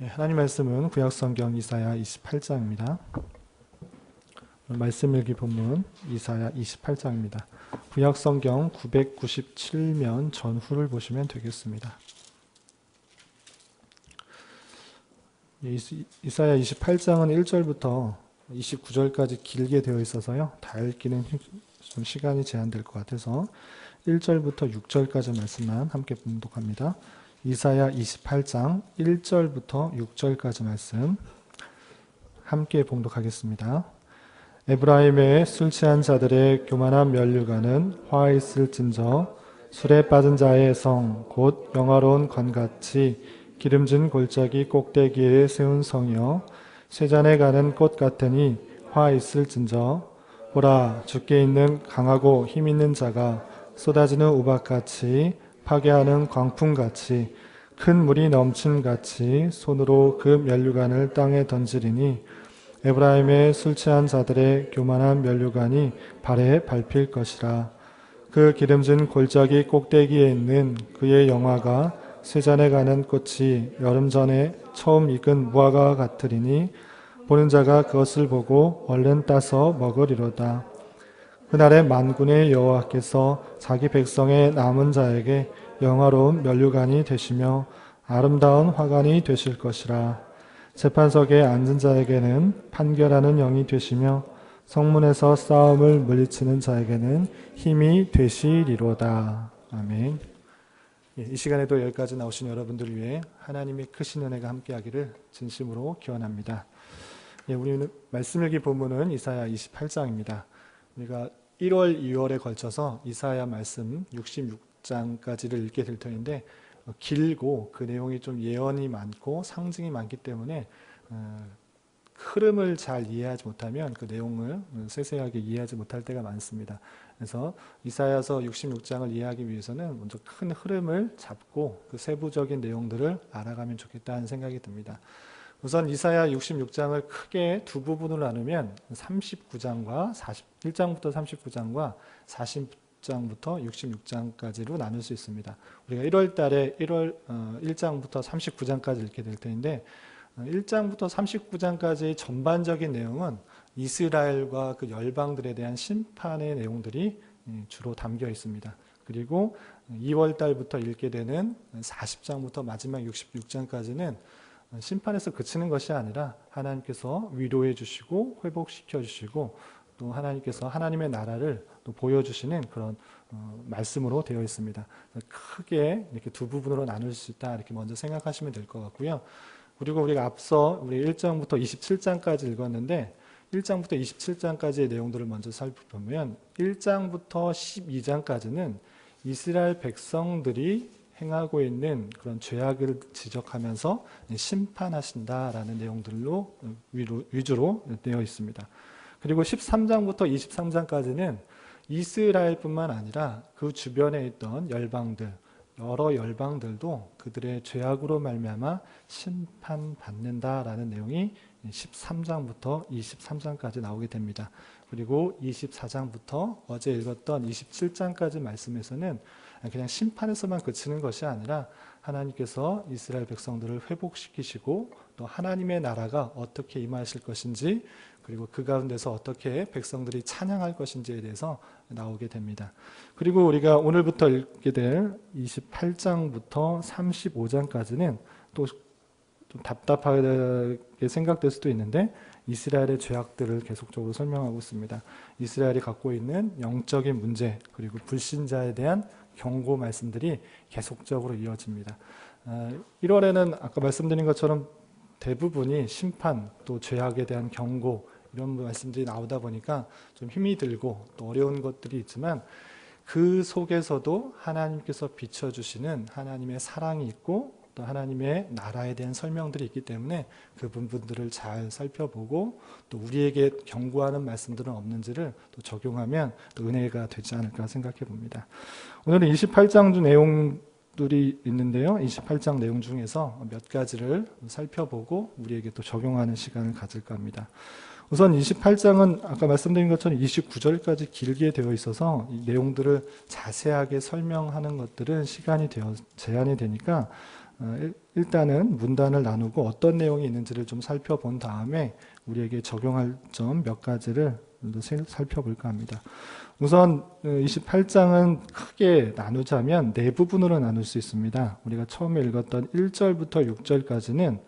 하나님 말씀은 구약성경 이사야 28장입니다. 말씀 일기 본문 이사야 28장입니다. 구약성경 997면 전후를 보시면 되겠습니다. 이사야 28장은 1절부터 29절까지 길게 되어 있어서요. 다 읽기는 좀 시간이 제한될 것 같아서 1절부터 6절까지 말씀만 함께 봉독합니다. 이사야 28장 1절부터 6절까지 말씀 함께 봉독하겠습니다. 에브라임의 술 취한 자들의 교만한 면류관은 화 있을진저 술에 빠진 자의 성 곧 영화로운 관같이 기름진 골짜기 꼭대기에 세운 성이여 쇠잔에 가는 꽃 같으니 화 있을진저 보라 주께 있는 강하고 힘 있는 자가 쏟아지는 우박같이 파괴하는 광풍같이 큰 물이 넘침같이 손으로 그 면류관을 땅에 던지리니 에브라임의 술 취한 자들의 교만한 면류관이 발에 밟힐 것이라. 그 기름진 골짜기 꼭대기에 있는 그의 영화가 쇠잔에 가는 꽃이 여름 전에 처음 익은 무화과 같으리니 보는 자가 그것을 보고 얼른 따서 먹으리로다. 그날에 만군의 여호와께서 자기 백성의 남은 자에게 영화로운 면류관이 되시며 아름다운 화관이 되실 것이라. 재판석에 앉은 자에게는 판결하는 영이 되시며 성문에서 싸움을 물리치는 자에게는 힘이 되시리로다. 아멘. 이 시간에도 여기까지 나오신 여러분들을 위해 하나님의 크신 은혜가 함께하기를 진심으로 기원합니다. 우리는 말씀 일기 본문은 이사야 28장입니다. 우리가 1월, 2월에 걸쳐서 이사야 말씀 66장까지를 읽게 될 터인데 길고 그 내용이 좀 예언이 많고 상징이 많기 때문에 흐름을 잘 이해하지 못하면 그 내용을 세세하게 이해하지 못할 때가 많습니다. 그래서 이사야서 66장을 이해하기 위해서는 먼저 큰 흐름을 잡고 그 세부적인 내용들을 알아가면 좋겠다는 생각이 듭니다. 우선 이사야 66장을 크게 두 부분으로 나누면 39장과 1장부터 39장과 40장부터 66장까지로 나눌 수 있습니다. 우리가 1월 달에 1장부터 39장까지 읽게 될 텐데 1장부터 39장까지의 전반적인 내용은 이스라엘과 그 열방들에 대한 심판의 내용들이 주로 담겨 있습니다. 그리고 2월 달부터 읽게 되는 40장부터 마지막 66장까지는 심판에서 그치는 것이 아니라 하나님께서 위로해 주시고 회복시켜 주시고 또 하나님께서 하나님의 나라를 또 보여주시는 그런 말씀으로 되어 있습니다. 크게 이렇게 두 부분으로 나눌 수 있다 이렇게 먼저 생각하시면 될 것 같고요. 그리고 우리가 앞서 우리 1장부터 27장까지 읽었는데 1장부터 27장까지의 내용들을 먼저 살펴보면 1장부터 12장까지는 이스라엘 백성들이 행하고 있는 그런 죄악을 지적하면서 심판하신다라는 내용들로 위주로 되어 있습니다. 그리고 13장부터 23장까지는 이스라엘뿐만 아니라 그 주변에 있던 열방들, 여러 열방들도 그들의 죄악으로 말미암아 심판받는다라는 내용이 13장부터 23장까지 나오게 됩니다. 그리고 24장부터 어제 읽었던 27장까지 말씀에서는 그냥 심판에서만 그치는 것이 아니라 하나님께서 이스라엘 백성들을 회복시키시고 또 하나님의 나라가 어떻게 임하실 것인지 그리고 그 가운데서 어떻게 백성들이 찬양할 것인지에 대해서 나오게 됩니다. 그리고 우리가 오늘부터 읽게 될 28장부터 35장까지는 또 좀 답답하게 생각될 수도 있는데 이스라엘의 죄악들을 계속적으로 설명하고 있습니다. 이스라엘이 갖고 있는 영적인 문제 그리고 불신자에 대한 경고 말씀들이 계속적으로 이어집니다. 1월에는 아까 말씀드린 것처럼 대부분이 심판 또 죄악에 대한 경고 이런 말씀들이 나오다 보니까 좀 힘이 들고 또 어려운 것들이 있지만 그 속에서도 하나님께서 비춰주시는 하나님의 사랑이 있고 또 하나님의 나라에 대한 설명들이 있기 때문에 그 부분들을 잘 살펴보고 또 우리에게 경고하는 말씀들은 없는지를 또 적용하면 또 은혜가 되지 않을까 생각해 봅니다. 오늘은 28장 중 내용들이 있는데요. 28장 내용 중에서 몇 가지를 살펴보고 우리에게 또 적용하는 시간을 가질까 합니다. 우선 28장은 아까 말씀드린 것처럼 29절까지 길게 되어 있어서 이 내용들을 자세하게 설명하는 것들은 시간이 제한이 되니까 일단은 문단을 나누고 어떤 내용이 있는지를 좀 살펴본 다음에 우리에게 적용할 점 몇 가지를 살펴볼까 합니다. 우선 28장은 크게 나누자면 네 부분으로 나눌 수 있습니다. 우리가 처음에 읽었던 1절부터 6절까지는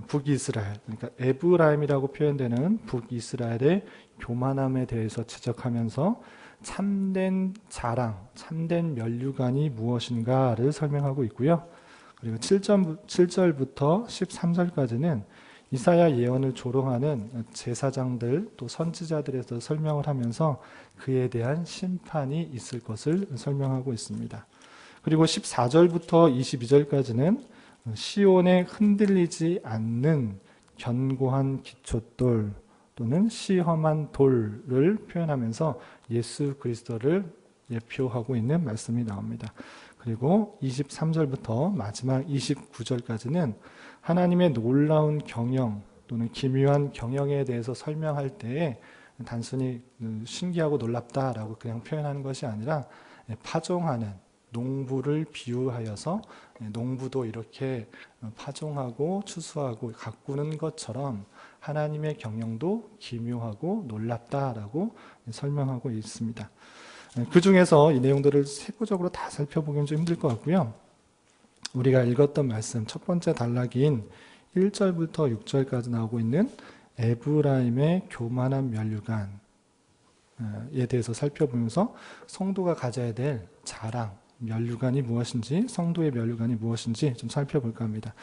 북이스라엘, 그러니까 에브라임이라고 표현되는 북이스라엘의 교만함에 대해서 지적하면서 참된 자랑, 참된 면류관이 무엇인가를 설명하고 있고요. 그리고 7절부터 13절까지는 이사야 예언을 조롱하는 제사장들 또 선지자들에서 설명을 하면서 그에 대한 심판이 있을 것을 설명하고 있습니다. 그리고 14절부터 22절까지는 시온에 흔들리지 않는 견고한 기초돌 또는 시험한 돌을 표현하면서 예수 그리스도를 예표하고 있는 말씀이 나옵니다. 그리고 23절부터 마지막 29절까지는 하나님의 놀라운 경영 또는 기묘한 경영에 대해서 설명할 때에 단순히 신기하고 놀랍다라고 그냥 표현하는 것이 아니라 파종하는 농부를 비유하여서 농부도 이렇게 파종하고 추수하고 가꾸는 것처럼 하나님의 경영도 기묘하고 놀랍다라고 설명하고 있습니다. 그 중에서 이 내용들을 세부적으로 다 살펴보기는 좀 힘들 것 같고요. 우리가 읽었던 말씀, 첫 번째 단락인 1절부터 6절까지 나오고 있는 에브라임의 교만한 면류관에 대해서 살펴보면서 성도가 가져야 될 자랑, 면류관이 무엇인지, 성도의 면류관이 무엇인지 좀 살펴볼까 합니다.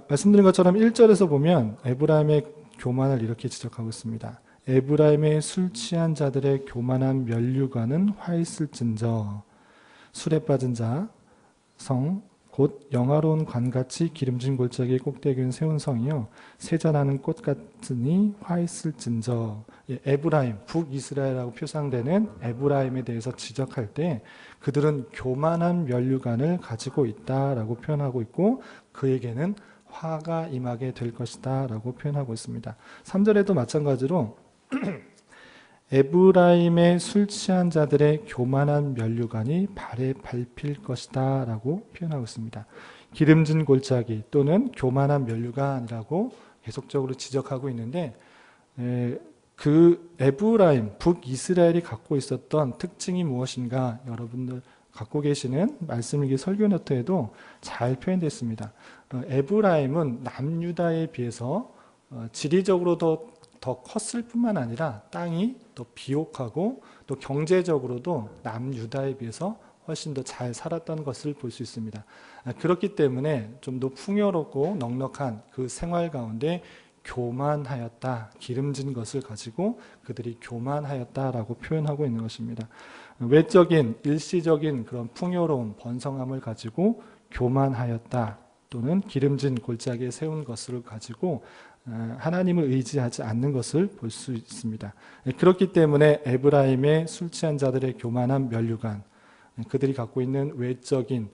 말씀드린 것처럼 1절에서 보면 에브라임의 교만을 이렇게 지적하고 있습니다. 에브라임의 술 취한 자들의 교만한 면류관은 화 있을진저 술에 빠진 자 성 곧 영화로운 관같이 기름진 골짜기 꼭대기는 세운 성이요 세잔하는 꽃 같으니 화 있을진저. 에브라임, 북이스라엘이라고 표상되는 에브라임에 대해서 지적할 때 그들은 교만한 면류관을 가지고 있다라고 표현하고 있고 그에게는 화가 임하게 될 것이다 라고 표현하고 있습니다. 3절에도 마찬가지로 에브라임의 술 취한 자들의 교만한 면류관이 발에 밟힐 것이다 라고 표현하고 있습니다. 기름진 골짜기 또는 교만한 면류관이라고 계속적으로 지적하고 있는데 그 에브라임, 북이스라엘이 갖고 있었던 특징이 무엇인가 여러분들 갖고 계시는 말씀일기 설교 노트에도 잘 표현되어 있습니다. 에브라임은 남유다에 비해서 지리적으로 더 컸을 뿐만 아니라 땅이 더 비옥하고 또 경제적으로도 남유다에 비해서 훨씬 더 잘 살았던 것을 볼 수 있습니다. 그렇기 때문에 좀 더 풍요롭고 넉넉한 그 생활 가운데 교만하였다, 기름진 것을 가지고 그들이 교만하였다라고 표현하고 있는 것입니다. 외적인, 일시적인 그런 풍요로운 번성함을 가지고 교만하였다 또는 기름진 골짜기에 세운 것을 가지고 하나님을 의지하지 않는 것을 볼 수 있습니다. 그렇기 때문에 에브라임의 술 취한 자들의 교만한 면류관, 그들이 갖고 있는 외적인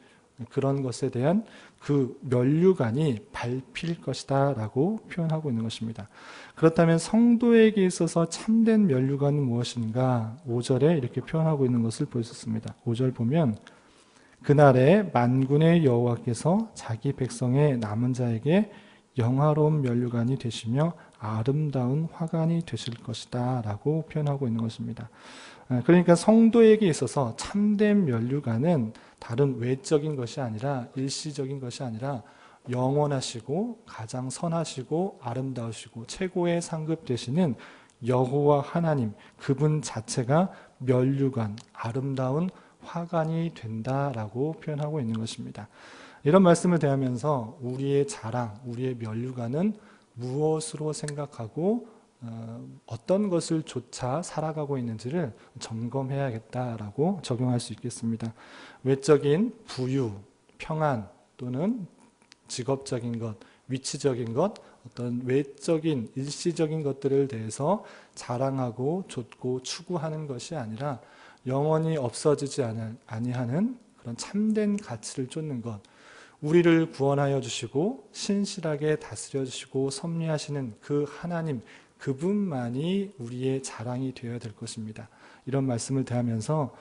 그런 것에 대한 그 면류관이 밟힐 것이다 라고 표현하고 있는 것입니다. 그렇다면 성도에게 있어서 참된 면류관은 무엇인가? 5절에 이렇게 표현하고 있는 것을 볼 수 있습니다. 5절 보면 그날에 만군의 여호와께서 자기 백성의 남은 자에게 영화로운 면류관이 되시며 아름다운 화관이 되실 것이다 라고 표현하고 있는 것입니다. 그러니까 성도에게 있어서 참된 면류관은 다른 외적인 것이 아니라 일시적인 것이 아니라 영원하시고 가장 선하시고 아름다우시고 최고의 상급 되시는 여호와 하나님 그분 자체가 면류관, 아름다운 화관이 된다라고 표현하고 있는 것입니다. 이런 말씀을 대하면서 우리의 자랑, 우리의 면류관은 무엇으로 생각하고 어떤 것을 조차 살아가고 있는지를 점검해야겠다라고 적용할 수 있겠습니다. 외적인 부유, 평안 또는 직업적인 것, 위치적인 것, 어떤 외적인 일시적인 것들을 대해서 자랑하고 좇고 추구하는 것이 아니라 영원히 없어지지 아니하는 그런 참된 가치를 쫓는 것, 우리를 구원하여 주시고 신실하게 다스려 주시고 섭리하시는 그 하나님, 그분만이 우리의 자랑이 되어야 될 것입니다. 이런 말씀을 대하면서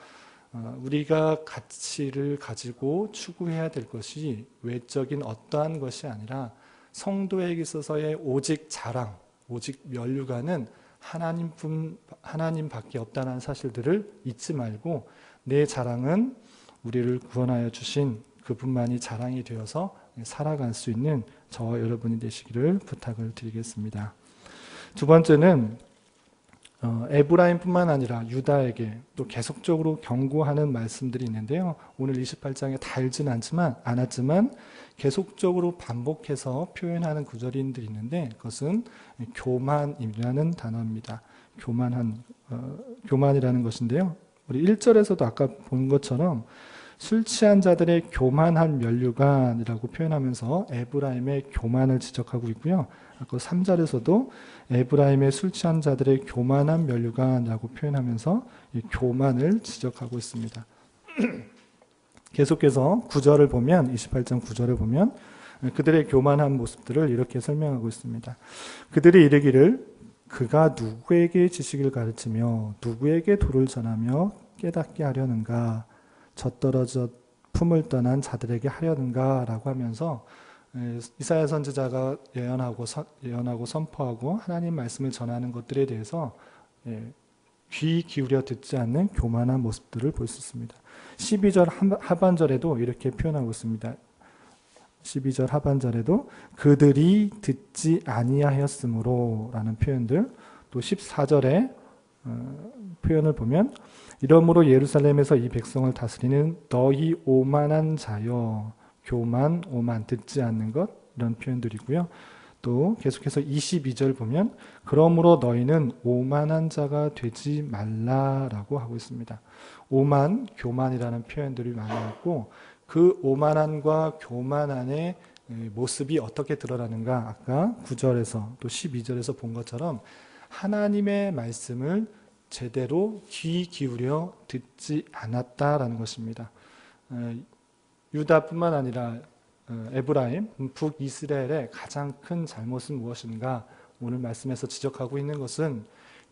우리가 가치를 가지고 추구해야 될 것이 외적인 어떠한 것이 아니라 성도에게 있어서의 오직 자랑, 오직 면류관은 하나님밖에 없다는 사실들을 잊지 말고 내 자랑은 우리를 구원하여 주신 그분만이 자랑이 되어서 살아갈 수 있는 저와 여러분이 되시기를 부탁을 드리겠습니다. 두 번째는 에브라임뿐만 아니라 유다에게 또 계속적으로 경고하는 말씀들이 있는데요. 오늘 28장에 다 읽진 않았지만 계속적으로 반복해서 표현하는 구절인들이 있는데 그것은 교만이라는 단어입니다. 교만이라는 것인데요. 우리 1절에서도 아까 본 것처럼 술 취한 자들의 교만한 면류관이라고 표현하면서 에브라임의 교만을 지적하고 있고요. 아까 3절에서도 에브라임의 술 취한 자들의 교만한 면류관이라고 표현하면서 이 교만을 지적하고 있습니다. 계속해서 9절을 보면 28장 9절을 보면 그들의 교만한 모습들을 이렇게 설명하고 있습니다. 그들이 이르기를 그가 누구에게 지식을 가르치며 누구에게 도를 전하며 깨닫게 하려는가 젖떨어져 품을 떠난 자들에게 하려는가 라고 하면서 이사야 선지자가 예언하고 선포하고 하나님 말씀을 전하는 것들에 대해서 귀 기울여 듣지 않는 교만한 모습들을 볼 수 있습니다. 12절 하반절에도 이렇게 표현하고 있습니다. 12절 하반절에도 그들이 듣지 아니하였으므로 라는 표현들, 또 14절에 표현을 보면 이러므로 예루살렘에서 이 백성을 다스리는 너희 오만한 자여, 교만, 오만, 듣지 않는 것, 이런 표현들이고요. 또 계속해서 22절 보면 그러므로 너희는 오만한 자가 되지 말라라고 하고 있습니다. 오만, 교만이라는 표현들이 많이 있고 그 오만함과 교만함의 모습이 어떻게 드러나는가 아까 9절에서 또 12절에서 본 것처럼 하나님의 말씀을 제대로 귀 기울여 듣지 않았다라는 것입니다. 유다뿐만 아니라 에브라임, 북이스라엘의 가장 큰 잘못은 무엇인가? 오늘 말씀에서 지적하고 있는 것은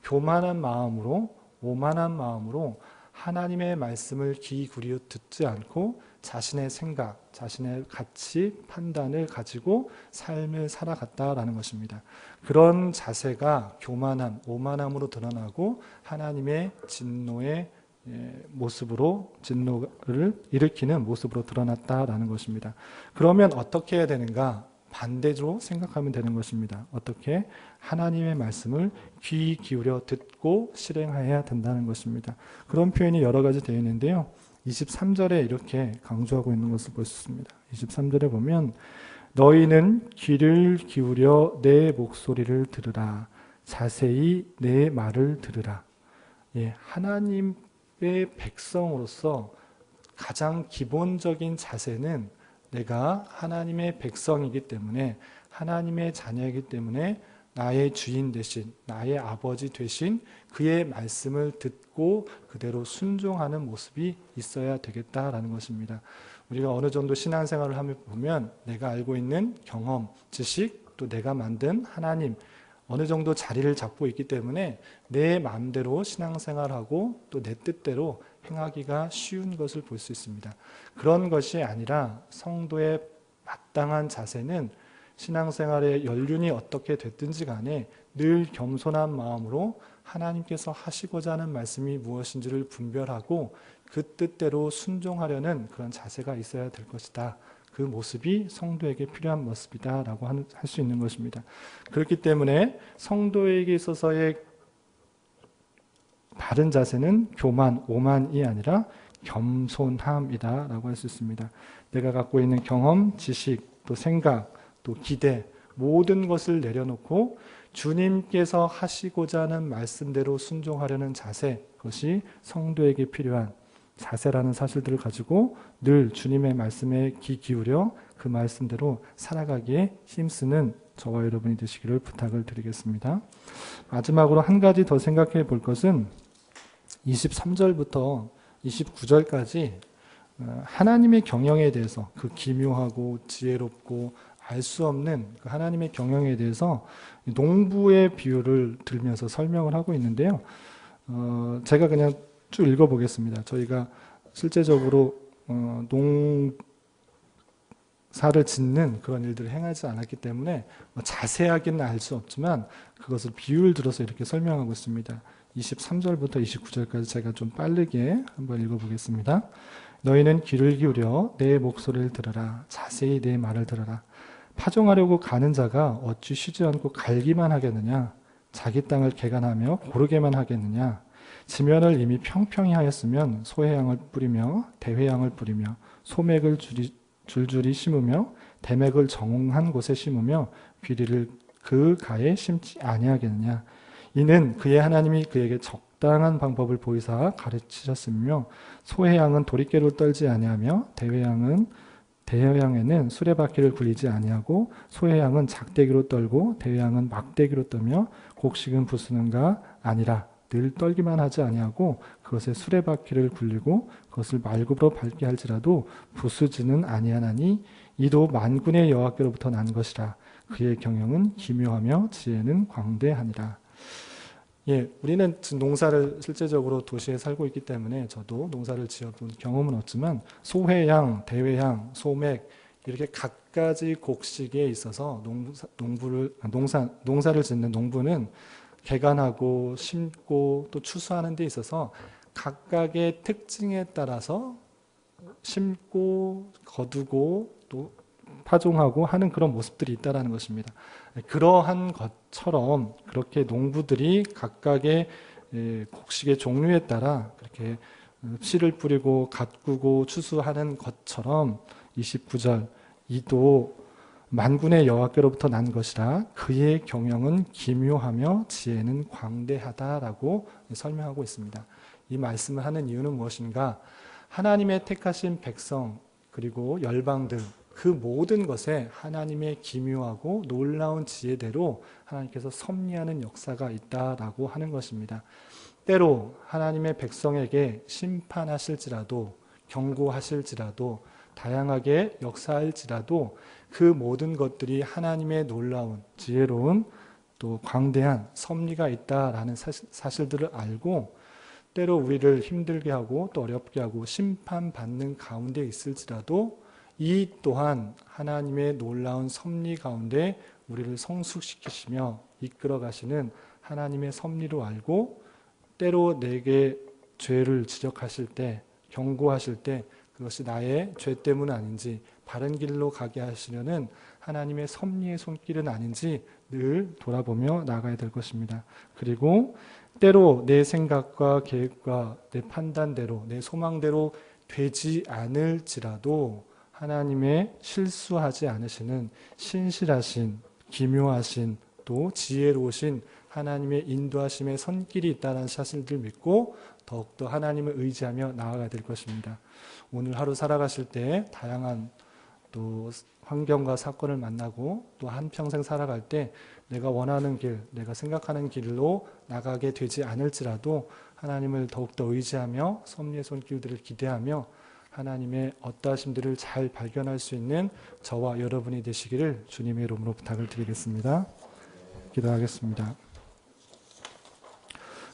교만한 마음으로, 오만한 마음으로 하나님의 말씀을 귀 기울여 듣지 않고 자신의 생각, 자신의 가치, 판단을 가지고 삶을 살아갔다라는 것입니다. 그런 자세가 교만함, 오만함으로 드러나고 하나님의 진노의 모습으로, 진노를 일으키는 모습으로 드러났다라는 것입니다. 그러면 어떻게 해야 되는가? 반대로 생각하면 되는 것입니다. 어떻게? 하나님의 말씀을 귀 기울여 듣고 실행해야 된다는 것입니다. 그런 표현이 여러 가지 되어 있는데요. 23절에 이렇게 강조하고 있는 것을 볼 수 있습니다. 23절에 보면 너희는 귀를 기울여 내 목소리를 들으라. 자세히 내 말을 들으라. 하나님의 백성으로서 가장 기본적인 자세는 내가 하나님의 백성이기 때문에 하나님의 자녀이기 때문에 나의 주인 되신 나의 아버지 되신 그의 말씀을 듣고 그대로 순종하는 모습이 있어야 되겠다라는 것입니다. 우리가 어느 정도 신앙생활을 하면 보면 내가 알고 있는 경험, 지식, 또 내가 만든 하나님 어느 정도 자리를 잡고 있기 때문에 내 마음대로 신앙생활하고 또 내 뜻대로 행하기가 쉬운 것을 볼 수 있습니다. 그런 것이 아니라 성도의 마땅한 자세는 신앙생활의 연륜이 어떻게 됐든지 간에 늘 겸손한 마음으로 하나님께서 하시고자 하는 말씀이 무엇인지를 분별하고 그 뜻대로 순종하려는 그런 자세가 있어야 될 것이다. 그 모습이 성도에게 필요한 모습이다 라고 할 수 있는 것입니다. 그렇기 때문에 성도에게 있어서의 바른 자세는 교만, 오만이 아니라 겸손함이다 라고 할 수 있습니다. 내가 갖고 있는 경험, 지식, 또 생각, 또 기대 모든 것을 내려놓고 주님께서 하시고자 하는 말씀대로 순종하려는 자세, 그것이 성도에게 필요한 자세라는 사실들을 가지고 늘 주님의 말씀에 귀 기울여 그 말씀대로 살아가기에 힘쓰는 저와 여러분이 되시기를 부탁을 드리겠습니다. 마지막으로 한 가지 더 생각해 볼 것은 23절부터 29절까지 하나님의 경영에 대해서 그 기묘하고 지혜롭고 알 수 없는 그 하나님의 경영에 대해서 농부의 비유를 들면서 설명을 하고 있는데요. 제가 그냥 쭉 읽어보겠습니다. 저희가 실제적으로 농사를 짓는 그런 일들을 행하지 않았기 때문에 자세하게는 알 수 없지만 그것을 비유를 들어서 이렇게 설명하고 있습니다. 23절부터 29절까지 제가 좀 빠르게 한번 읽어보겠습니다. 너희는 귀를 기울여 내 목소리를 들으라. 자세히 내 말을 들으라. 파종하려고 가는 자가 어찌 쉬지 않고 갈기만 하겠느냐? 자기 땅을 개간하며 고르게만 하겠느냐? 지면을 이미 평평히 하였으면 소회향을 뿌리며 대회향을 뿌리며 소맥을 줄줄이 심으며 대맥을 정한 곳에 심으며 귀리를 그 가에 심지 아니하겠느냐? 이는 그의 하나님이 그에게 적당한 방법을 보이사 가르치셨으며 소회향은 도리깨를 떨지 아니하며 대회향에는 수레바퀴를 굴리지 아니하고 소회향은 작대기로 떨고 대회향은 막대기로 떠며 곡식은 부수는가 아니라 늘 떨기만 하지 아니하고 그것에 수레바퀴를 굴리고 그것을 말굽으로 밟게 할지라도 부수지는 아니하나니 이도 만군의 여호와께로부터 난 것이라. 그의 경영은 기묘하며 지혜는 광대하니라. 예, 우리는 농사를 실제적으로 도시에 살고 있기 때문에 저도 농사를 지어본 경험은 없지만 소회향, 대회향, 소맥 이렇게 갖가지 곡식에 있어서 농사를 짓는 농부는 개간하고 심고 또 추수하는 데 있어서 각각의 특징에 따라서 심고 거두고 또 파종하고 하는 그런 모습들이 있다는 것입니다. 그러한 것처럼 그렇게 농부들이 각각의 곡식의 종류에 따라 그렇게 씨를 뿌리고 가꾸고 추수하는 것처럼 29절 이도 만군의 여호와께로부터 난 것이라 그의 경영은 기묘하며 지혜는 광대하다라고 설명하고 있습니다. 이 말씀을 하는 이유는 무엇인가? 하나님의 택하신 백성 그리고 열방들 그 모든 것에 하나님의 기묘하고 놀라운 지혜대로 하나님께서 섭리하는 역사가 있다라고 하는 것입니다. 때로 하나님의 백성에게 심판하실지라도 경고하실지라도 다양하게 역사할지라도 그 모든 것들이 하나님의 놀라운 지혜로운 또 광대한 섭리가 있다라는 사실들을 알고 때로 우리를 힘들게 하고 또 어렵게 하고 심판받는 가운데 있을지라도 이 또한 하나님의 놀라운 섭리 가운데 우리를 성숙시키시며 이끌어 가시는 하나님의 섭리로 알고 때로 내게 죄를 지적하실 때 경고하실 때 그것이 나의 죄 때문 아닌지 바른 길로 가게 하시려는 하나님의 섭리의 손길은 아닌지 늘 돌아보며 나아가야 될 것입니다. 그리고 때로 내 생각과 계획과 내 판단대로 내 소망대로 되지 않을지라도 하나님의 실수하지 않으시는 신실하신 기묘하신 또 지혜로우신 하나님의 인도하심의 손길이 있다는 사실들 믿고 더욱더 하나님을 의지하며 나아가야 될 것입니다. 오늘 하루 살아가실 때 다양한 또 환경과 사건을 만나고 또 한평생 살아갈 때 내가 원하는 길, 내가 생각하는 길로 나가게 되지 않을지라도 하나님을 더욱더 의지하며 섭리의 손길들을 기대하며 하나님의 어떠하심들을 잘 발견할 수 있는 저와 여러분이 되시기를 주님의 이름으로 부탁을 드리겠습니다. 기도하겠습니다.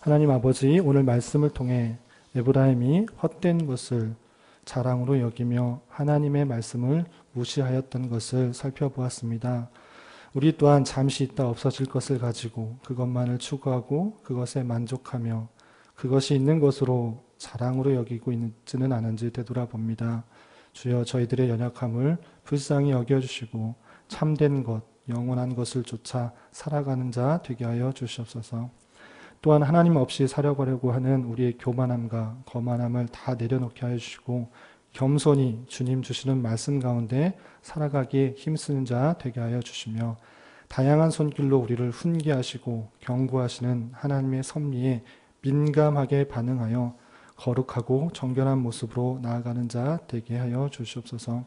하나님 아버지, 오늘 말씀을 통해 에브라임이 헛된 것을 자랑으로 여기며 하나님의 말씀을 무시하였던 것을 살펴보았습니다. 우리 또한 잠시 있다 없어질 것을 가지고 그것만을 추구하고 그것에 만족하며 그것이 있는 것으로 자랑으로 여기고 있지는 않은지 되돌아봅니다. 주여 저희들의 연약함을 불쌍히 여겨주시고 참된 것, 영원한 것을 쫓아 살아가는 자 되게 하여 주시옵소서. 또한 하나님 없이 살아가려고 하는 우리의 교만함과 거만함을 다 내려놓게 하여 주시고 겸손히 주님 주시는 말씀 가운데 살아가기에 힘쓰는 자 되게 하여 주시며 다양한 손길로 우리를 훈계하시고 경고하시는 하나님의 섭리에 민감하게 반응하여 거룩하고 정결한 모습으로 나아가는 자 되게 하여 주시옵소서.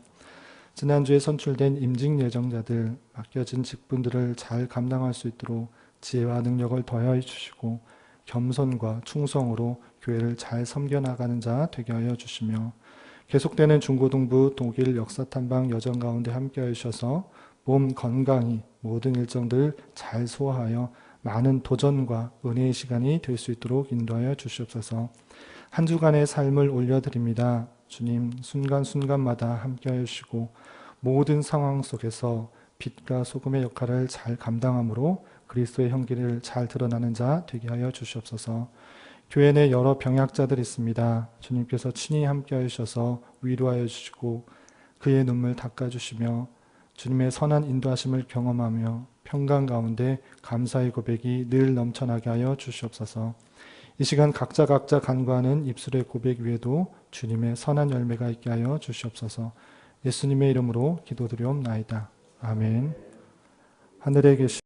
지난주에 선출된 임직 예정자들 맡겨진 직분들을 잘 감당할 수 있도록 지혜와 능력을 더하여 주시고 겸손과 충성으로 교회를 잘 섬겨나가는 자 되게 하여 주시며 계속되는 중고등부 독일 역사탐방 여정 가운데 함께하여 주셔서 몸 건강히 모든 일정들 잘 소화하여 많은 도전과 은혜의 시간이 될 수 있도록 인도하여 주시옵소서. 한 주간의 삶을 올려드립니다. 주님, 순간순간마다 함께하여 주시고 모든 상황 속에서 빛과 소금의 역할을 잘 감당함으로 그리스도의 형기를 잘 드러나는 자 되게 하여 주시옵소서. 교회 내 여러 병약자들이 있습니다. 주님께서 친히 함께하여 주셔서 위로하여 주시고 그의 눈물 닦아주시며 주님의 선한 인도하심을 경험하며 평강 가운데 감사의 고백이 늘 넘쳐나게 하여 주시옵소서. 이 시간 각자 간구하는 입술의 고백 위에도 주님의 선한 열매가 있게 하여 주시옵소서. 예수님의 이름으로 기도드리옵나이다. 아멘. 하늘에 계신